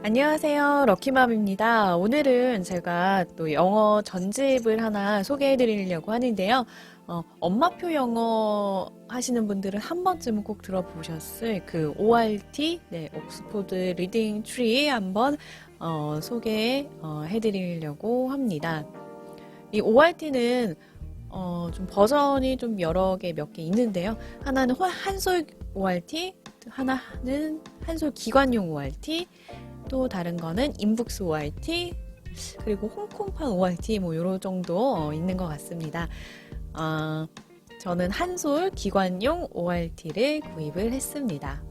안녕하세요. 럭키맘입니다. 오늘은 제가 또 영어 전집을 하나 소개해 드리려고 하는데요. 엄마표 영어 하시는 분들은 한 번쯤은 꼭 들어보셨을 그 ORT, 네, 옥스포드 리딩 트리 한번 소개해 드리려고 합니다. 이 ORT는 좀 버전이 좀 여러 개 몇 개 있는데요. 하나는 한솔 ORT, 하나는 한솔 기관용 ORT, 또 다른 거는 인북스 ORT, 그리고 홍콩판 ORT 뭐 요런 정도 있는 것 같습니다. 어, 저는 한솔 기관용 ORT를 구입을 했습니다.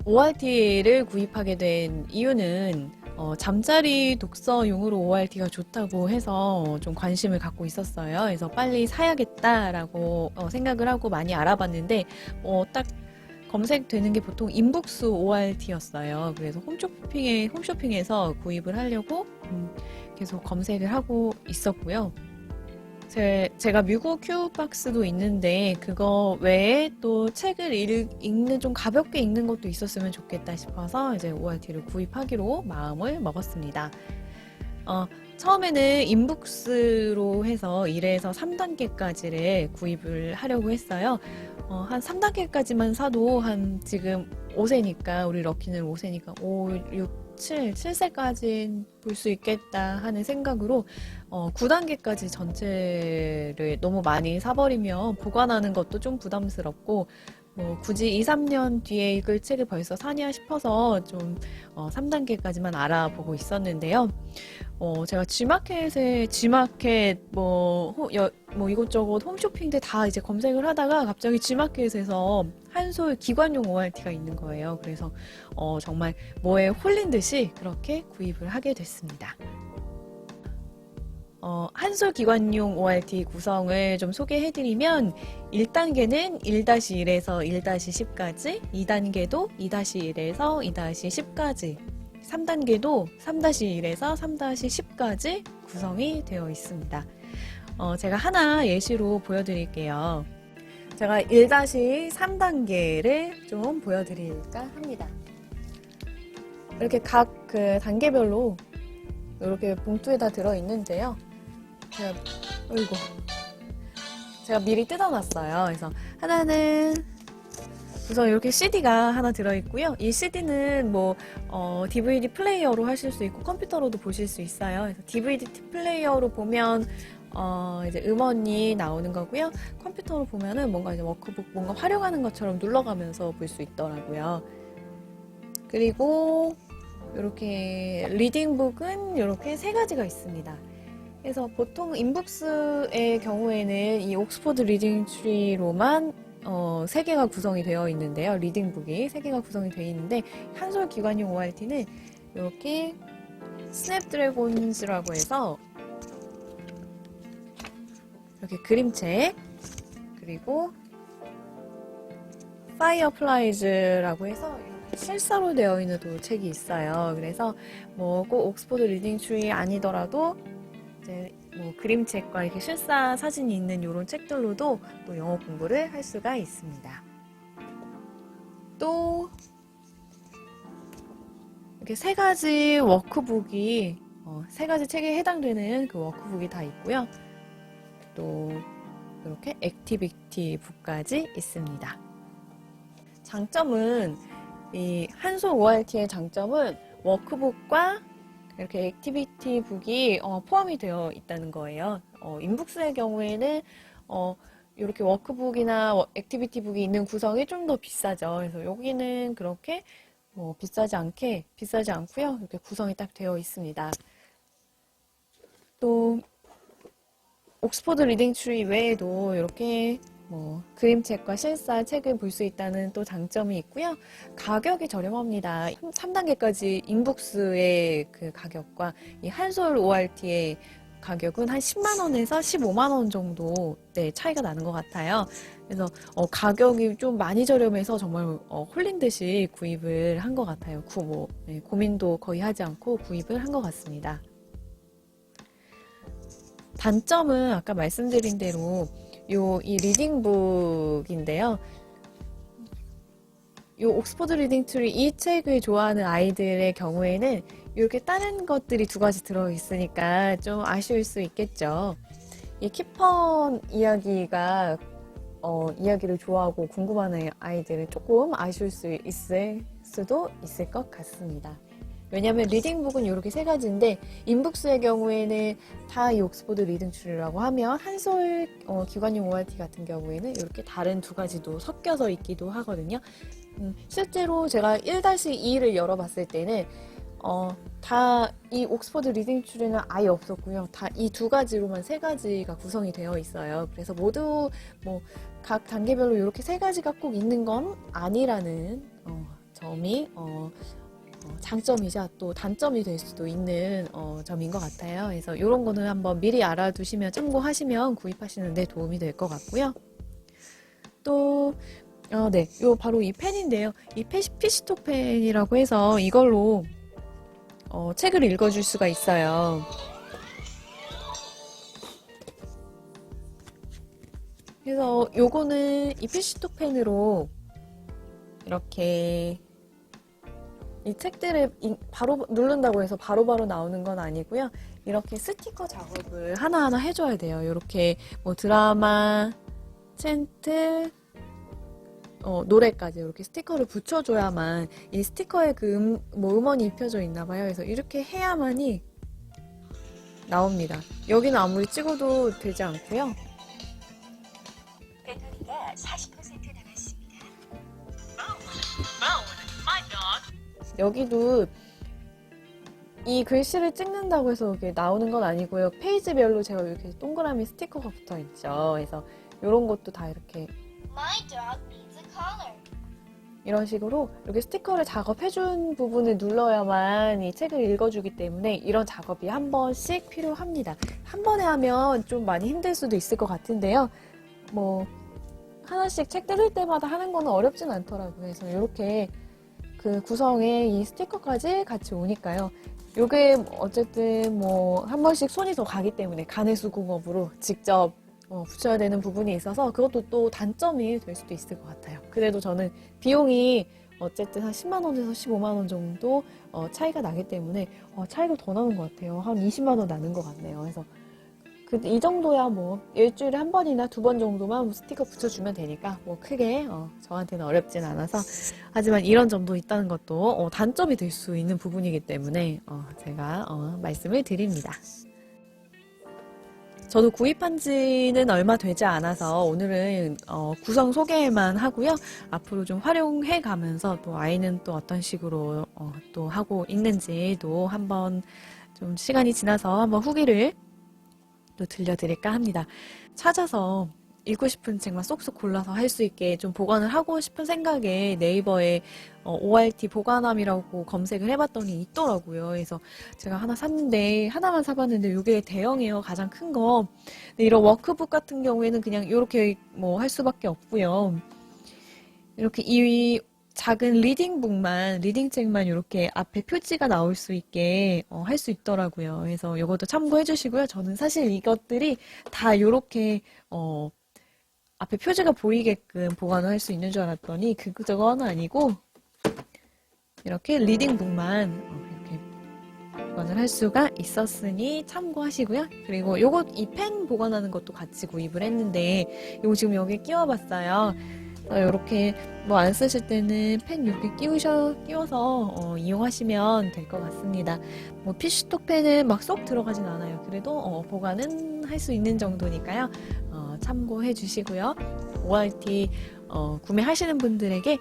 ORT를 구입하게 된 이유는 잠자리 독서용으로 ORT가 좋다고 해서 좀 관심을 갖고 있었어요. 그래서 빨리 사야겠다라고 생각을 하고 많이 알아봤는데 딱 검색되는 게 보통 인북스 ORT였어요. 그래서 홈쇼핑에서 구입을 하려고 계속 검색을 하고 있었고요. 제가 미국 큐박스도 있는데 그거 외에 또 책을 읽는 좀 가볍게 읽는 것도 있었으면 좋겠다 싶어서 이제 ORT를 구입하기로 마음을 먹었습니다. 처음에는 인북스로 해서 1에서 3단계까지를 구입을 하려고 했어요. 한 3단계까지만 사도 한 지금 5세니까, 우리 럭키는 5세니까 5, 6, 7세까지 볼 수 있겠다 하는 생각으로 9단계까지 전체를 너무 많이 사버리면 보관하는 것도 좀 부담스럽고 굳이 2, 3년 뒤에 읽을 책을 벌써 사냐 싶어서 좀 3단계까지만 알아보고 있었는데요. 제가 G마켓 뭐 이것저것 홈쇼핑들 다 이제 검색을 하다가 갑자기 G마켓에서 한솔 기관용 ORT가 있는 거예요. 그래서 정말 뭐에 홀린 듯이 그렇게 구입을 하게 됐습니다. 한솔 기관용 ORT 구성을 좀 소개해드리면 1단계는 1-1에서 1-10까지, 2단계도 2-1에서 2-10까지, 3단계도 3-1에서 3-10까지 구성이 되어 있습니다. 제가 하나 예시로 보여드릴게요. 제가 1-3단계를 좀 보여드릴까 합니다. 이렇게 각 그 단계별로 이렇게 봉투에다 들어있는데요. 제가 미리 뜯어놨어요. 그래서 하나는 우선 이렇게 CD가 하나 들어있고요. 이 CD는 DVD 플레이어로 하실 수 있고 컴퓨터로도 보실 수 있어요. 그래서 DVD 플레이어로 보면 이제 음원이 나오는 거고요. 컴퓨터로 보면은 뭔가 이제 워크북 뭔가 활용하는 것처럼 눌러가면서 볼 수 있더라고요. 그리고 이렇게 리딩북은 이렇게 세 가지가 있습니다. 그래서 보통 인북스의 경우에는 이 옥스포드 리딩 트리로만 3개가 구성이 되어 있는데요. 리딩북이 3개가 구성이 되어 있는데 한솔 기관용 ORT는 이렇게 스냅드래곤즈라고 해서 이렇게 그림책, 그리고 파이어플라이즈라고 해서 실사로 되어 있는 또 책이 있어요. 그래서 꼭 옥스포드 리딩 트리 아니더라도 이제 그림책과 이렇게 실사 사진이 있는 이런 책들로도 또 영어 공부를 할 수가 있습니다. 또 이렇게 세 가지 워크북이 세 가지 책에 해당되는 그 워크북이 다 있고요. 또 이렇게 액티비티 북까지 있습니다. 장점은 이 한솔 ORT의 장점은 워크북과 이렇게 액티비티 북이 포함이 되어 있다는 거예요. 인북스의 경우에는 이렇게 워크북이나 액티비티 북이 있는 구성이 좀 더 비싸죠. 그래서 여기는 그렇게 비싸지 않고요. 이렇게 구성이 딱 되어 있습니다. 또 옥스포드 리딩 트리 외에도 이렇게 그림책과 실사 책을 볼 수 있다는 또 장점이 있고요. 가격이 저렴합니다. 3단계까지 인북스의 그 가격과 이 한솔 ORT의 가격은 한 10만 원에서 15만 원 정도 차이가 나는 것 같아요. 그래서 가격이 좀 많이 저렴해서 정말 홀린 듯이 구입을 한 것 같아요. 고민도 거의 하지 않고 구입을 한 것 같습니다. 단점은 아까 말씀드린 대로 이 리딩북인데요. 이 옥스퍼드 리딩 트리 이 책을 좋아하는 아이들의 경우에는 이렇게 다른 것들이 두 가지 들어있으니까 좀 아쉬울 수 있겠죠. 이 키펀 이야기가 이야기를 좋아하고 궁금한 아이들은 조금 아쉬울 수 있을 수도 있을 것 같습니다. 왜냐하면 리딩북은 이렇게 세 가지인데 인북스의 경우에는 다 이 옥스퍼드 리딩 트리라고 하면 한솔 기관용 ORT 같은 경우에는 이렇게 다른 두 가지도 섞여서 있기도 하거든요. 실제로 제가 1-2를 열어봤을 때는 다 이 옥스퍼드 리딩 트리는 아예 없었고요. 다 이 두 가지로만 세 가지가 구성이 되어 있어요. 그래서 모두 뭐 각 단계별로 이렇게 세 가지가 꼭 있는 건 아니라는 점이 장점이자 또 단점이 될 수도 있는 점인 것 같아요. 그래서 이런 거는 한번 미리 알아두시면 참고하시면 구입하시는 데 도움이 될 것 같고요. 또 네, 요 바로 이 펜인데요. 이 피시톡 펜이라고 해서 이걸로 책을 읽어줄 수가 있어요. 그래서 요거는 이 피시톡 펜으로 이렇게 이 책들을 바로 누른다고 해서 바로바로 나오는 건 아니고요. 이렇게 스티커 작업을 하나하나 해줘야 돼요. 이렇게 뭐 드라마, 챈트, 노래까지 이렇게 스티커를 붙여줘야만 이 스티커에 그 음원이 입혀져 있나 봐요. 그래서 이렇게 해야만이 나옵니다. 여기는 아무리 찍어도 되지 않고요. 배터리가 40% 남았습니다. 여기도 이 글씨를 찍는다고 해서 이게 나오는 건 아니고요. 페이지별로 제가 이렇게 동그라미 스티커가 붙어 있죠. 그래서 이런 것도 다 이렇게 My dog needs a collar. 이런 식으로 이렇게 스티커를 작업해준 부분을 눌러야만 이 책을 읽어주기 때문에 이런 작업이 한 번씩 필요합니다. 한 번에 하면 좀 많이 힘들 수도 있을 것 같은데요. 뭐 하나씩 책 뜯을 때마다 하는 거는 어렵진 않더라고요. 그래서 이렇게 그 구성에 이 스티커까지 같이 오니까요. 요게 어쨌든 뭐 한 번씩 손이 더 가기 때문에 가내수공업으로 직접 붙여야 되는 부분이 있어서 그것도 또 단점이 될 수도 있을 것 같아요. 그래도 저는 비용이 어쨌든 한 10만 원에서 15만 원 정도 차이가 나기 때문에 차이가 더 나는 것 같아요. 한 20만 원 나는 것 같네요. 그래서 이 정도야 뭐 일주일에 한 번이나 두 번 정도만 뭐 스티커 붙여주면 되니까 뭐 크게 저한테는 어렵진 않아서 하지만 이런 점도 있다는 것도 단점이 될 수 있는 부분이기 때문에 제가 말씀을 드립니다. 저도 구입한 지는 얼마 되지 않아서 오늘은 구성 소개만 하고요. 앞으로 좀 활용해 가면서 또 아이는 또 어떤 식으로 또 하고 있는지도 한번 좀 시간이 지나서 한번 후기를 또 들려드릴까 합니다. 찾아서 읽고 싶은 책만 쏙쏙 골라서 할 수 있게 좀 보관을 하고 싶은 생각에 네이버에 ORT 보관함이라고 검색을 해봤더니 있더라고요. 그래서 제가 하나 샀는데 하나만 사봤는데 이게 대형이에요. 가장 큰 거. 근데 이런 워크북 같은 경우에는 그냥 이렇게 뭐 할 수밖에 없고요. 이렇게 이 작은 리딩책만 이렇게 앞에 표지가 나올 수 있게 할 수 있더라고요. 그래서 이것도 참고해 주시고요. 저는 사실 이것들이 다 이렇게 앞에 표지가 보이게끔 보관을 할 수 있는 줄 알았더니 그거는 아니고 이렇게 리딩북만 이렇게 보관을 할 수가 있었으니 참고하시고요. 그리고 이 펜 보관하는 것도 같이 구입을 했는데 이거 지금 여기 끼워봤어요. 이렇게 뭐 안 쓰실 때는 펜 이렇게 끼워서 이용하시면 될 것 같습니다. 뭐 피시톡 펜은 막 쏙 들어가진 않아요. 그래도 보관은 할 수 있는 정도니까요. 참고해 주시고요. ORT 구매하시는 분들에게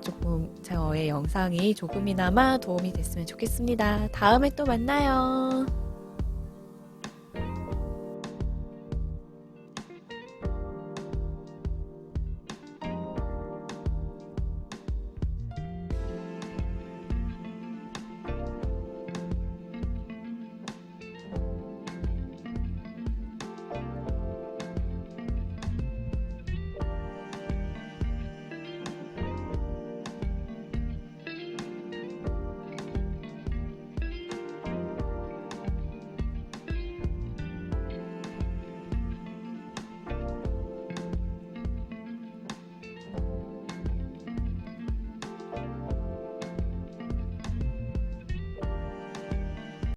조금 저의 영상이 조금이나마 도움이 됐으면 좋겠습니다. 다음에 또 만나요.